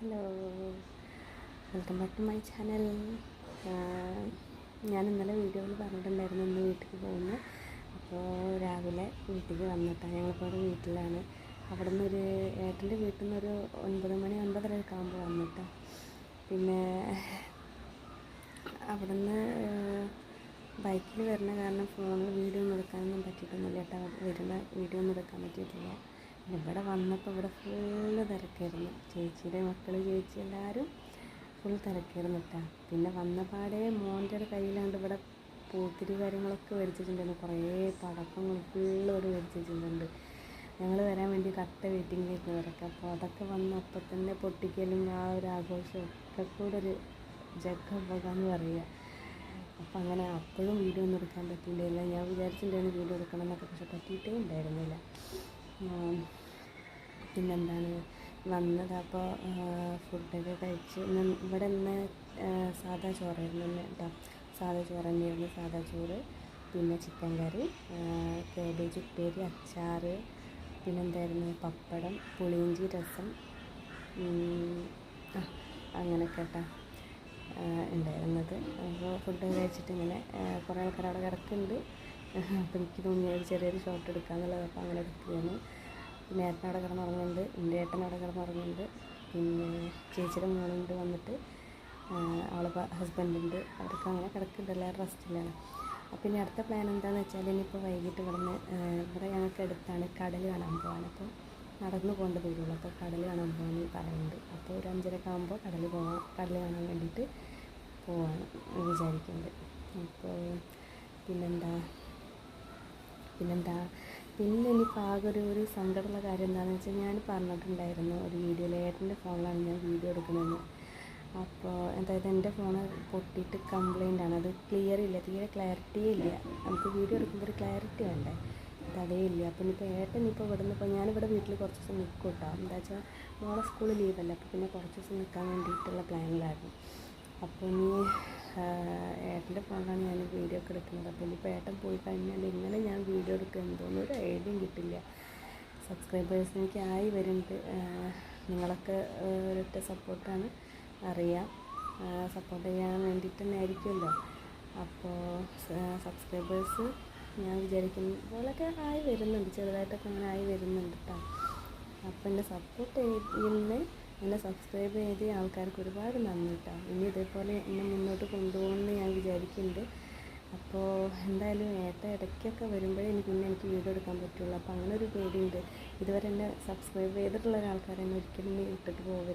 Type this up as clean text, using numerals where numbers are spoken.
Hello, welcome back to my channel. ഞാൻ ഇന്നലെ വീഡിയോയിൽ പറഞ്ഞിട്ടുണ്ടായിരുന്നു ഇന്ന് വീട്ടിൽ പോകുന്നു. അപ്പോൾ രാവിലെ വീട്ടിൽ വന്നിട്ടാണ്. ഞങ്ങളിപ്പോൾ ഒരു വീട്ടിലാണ്. അവിടെ നിന്നൊരു ഏട്ടൻ്റെ വീട്ടിൽ നിന്നൊരു 9 മണി 9:30 ഒക്കെ ആകുമ്പോൾ വന്നിട്ടാണ്. പിന്നെ അവിടെ നിന്ന് ബൈക്കിൽ വരുന്ന കാരണം ഫോണിൽ വീഡിയോ ഒന്നും എടുക്കാനൊന്നും പറ്റിയിട്ടൊന്നുമില്ല കേട്ടോ. വരുന്ന വീഡിയോ ഒന്നും എടുക്കാൻ പറ്റിയിട്ടില്ല. ഇവിടെ വന്നപ്പോൾ ഇവിടെ ഫുള്ള് തിരക്കായിരുന്നു. ചേച്ചിയുടെ മക്കൾ, ചേച്ചി എല്ലാവരും ഫുൾ തിരക്കായിരുന്നു കേട്ടോ. പിന്നെ വന്നപാടെ മോൻ്റെ ഒരു കയ്യിലാണ്ട് ഇവിടെ പൂത്തിരി കാര്യങ്ങളൊക്കെ മേടിച്ചിട്ടുണ്ടായിരുന്നു. കുറേ പടക്കങ്ങൾ ഫുള്ള് ഒരു മേടിച്ചിട്ടുണ്ട്. ഞങ്ങൾ വരാൻ വേണ്ടി കട്ട വെയിറ്റിങ്ങിലേക്ക് കിടക്കുക. അപ്പോൾ അതൊക്കെ വന്ന് അപ്പം തന്നെ പൊട്ടിക്കലും ആ ഒരു ആഘോഷം ഒക്കെ കൂടെ ഒരു ജഗ്ഗബോഗാന്ന് പറയുക. അപ്പം അങ്ങനെ അപ്പോഴും വീഡിയോ ഒന്നും എടുക്കാൻ പറ്റിയില്ല. ഞാൻ വിചാരിച്ചിട്ടുണ്ടായിരുന്നു വീഡിയോ എടുക്കണം എന്നൊക്കെ, പക്ഷെ പറ്റിയിട്ടേ ഉണ്ടായിരുന്നില്ല. പിന്നെന്താണ് വന്നത്. അപ്പോൾ ഫുഡൊക്കെ കഴിച്ച് ഇവിടെ ഇന്ന് സാദാ ചോറായിരുന്നു കേട്ടോ. സാദാ ചോറ് തന്നെയായിരുന്നു. സാദാ ചോറ്, പിന്നെ ചിക്കൻ കറി, കാബേജ് ഉപ്പേരി, അച്ചാർ, പിന്നെന്തായിരുന്നു പപ്പടം, പുളിയിഞ്ചി, രസം, അങ്ങനെയൊക്കെ കേട്ടോ ഉണ്ടായിരുന്നത്. അപ്പോൾ ഫുഡ് കഴിച്ചിട്ട് ഇങ്ങനെ കുറേ ആൾക്കാർ അവിടെ കിടക്കുന്നുണ്ട്. അപ്പോൾ എനിക്ക് തോന്നി ഒരു ചെറിയൊരു ഷോട്ട് എടുക്കാമെന്നുള്ളത്. അപ്പോൾ അങ്ങനെ എടുക്കുകയാണ്. പിന്നെ ഏട്ടൻ അവിടെ കിടന്നുറങ്ങുന്നുണ്ട്, എൻ്റെ ഏട്ടൻ അവിടെ കിടന്നുറങ്ങുന്നുണ്ട്. പിന്നെ ചേച്ചിയുടെ മോളുണ്ട് വന്നിട്ട്, അവളെ ഹസ്ബൻഡുണ്ട്, അവർക്ക് അങ്ങനെ കിടക്കുന്നുണ്ട്. എല്ലാവരും റെസ്റ്റിലാണ്. അപ്പോൾ ഇനി അടുത്ത പ്ലാൻ എന്താണെന്ന് വെച്ചാൽ ഇനിയിപ്പോൾ വൈകിട്ട് ഇവിടെ ഞങ്ങൾക്ക് അടുത്താണ് കടൽ കാണാൻ പോകാൻ. അപ്പോൾ നടന്നു പോകേണ്ട ദൂരമുള്ളൂ. അപ്പോൾ കടൽ കാണാൻ പോകാൻ പറയുന്നുണ്ട്. അപ്പോൾ ഒരു 5:30 ആകുമ്പോൾ കടൽ കാണാൻ വേണ്ടിയിട്ട് പോവാണ് വിചാരിക്കുന്നുണ്ട്. അപ്പോൾ പിന്നെന്താ പിന്നെ എനിക്ക് ആകെ ഒരു സങ്കടമുള്ള കാര്യം എന്താണെന്ന് വെച്ചാൽ, ഞാൻ പറഞ്ഞിട്ടുണ്ടായിരുന്നു ഒരു വീഡിയോയിൽ ഏട്ടൻ്റെ ഫോണിലാണ് ഞാൻ വീഡിയോ എടുക്കണമെന്ന്. അപ്പോൾ അതായത് എൻ്റെ ഫോണ് പൊട്ടിയിട്ട് കംപ്ലൈൻ്റ് ആണ്. അത് ക്ലിയർ ഇല്ല, തീരെ ക്ലാരിറ്റിയേ ഇല്ല. നമുക്ക് വീഡിയോ എടുക്കുമ്പോൾ ഒരു ക്ലാരിറ്റി വേണ്ടേ, അതേ ഇല്ല. അപ്പം ഇനിയിപ്പോൾ ഏട്ടൻ ഇപ്പോൾ ഇവിടെ നിന്ന് ഇപ്പോൾ ഞാനിവിടെ വീട്ടിൽ കുറച്ച് ദിവസം നിൽക്കും കേട്ടോ. എന്താ വെച്ചാൽ മോളെ സ്കൂൾ ലീവല്ല. അപ്പോൾ പിന്നെ കുറച്ച് ദിവസം നിൽക്കാൻ വേണ്ടിയിട്ടുള്ള പ്ലാനിലായിരുന്നു. അപ്പോൾ ഇനി ഏട്ടൻ്റെ ഫോണിലാണ് ഞാൻ വീഡിയോ ഒക്കെ എടുക്കുന്നത്. അപ്പോൾ ഇനിയിപ്പോൾ ഏട്ടൻ പോയി കഴിഞ്ഞാൽ ഇങ്ങനെ ഞാൻ വീഡിയോ എടുക്കുക എന്തോന്നും ഒരു ഐഡിയയും കിട്ടില്ല. സബ്സ്ക്രൈബേഴ്സ് എനിക്ക് ആയി വരുന്നുണ്ട്. നിങ്ങളൊക്കെ ഒരൊറ്റ സപ്പോർട്ടാണ്, അറിയാം. സപ്പോർട്ട് ചെയ്യാൻ വേണ്ടിയിട്ട് തന്നെ ആയിരിക്കുമല്ലോ. അപ്പോൾ സബ്സ്ക്രൈബേഴ്സ് ഞാൻ വിചാരിക്കുന്ന പോലൊക്കെ ആയി വരുന്നുണ്ട്, ചെറുതായിട്ടൊക്കെ അങ്ങനെ ആയി വരുന്നുണ്ട് കേട്ടോ. അപ്പോൾ എന്നെ സപ്പോർട്ട് ചെയ്യുന്ന, എന്നെ സബ്സ്ക്രൈബ് ചെയ്ത ആൾക്കാർക്ക് ഒരുപാട് നന്ദി കേട്ടോ. ഇനി ഇതേപോലെ എന്നെ മുന്നോട്ട് കൊണ്ടുപോകുമെന്ന് ഞാൻ വിചാരിക്കുന്നുണ്ട്. അപ്പോൾ എന്തായാലും ഇടയ്ക്കൊക്കെ വരുമ്പോഴേ എനിക്ക് വീഡിയോ എടുക്കാൻ പറ്റുള്ളൂ. അപ്പോൾ അങ്ങനെ ഒരു പേടിയുണ്ട്. ഇതുവരെ എന്നെ സബ്സ്ക്രൈബ് ചെയ്തിട്ടുള്ള ഒരാൾക്കാരെന്നെ ഒരിക്കലും ഇട്ടിട്ട് പോകരുത്.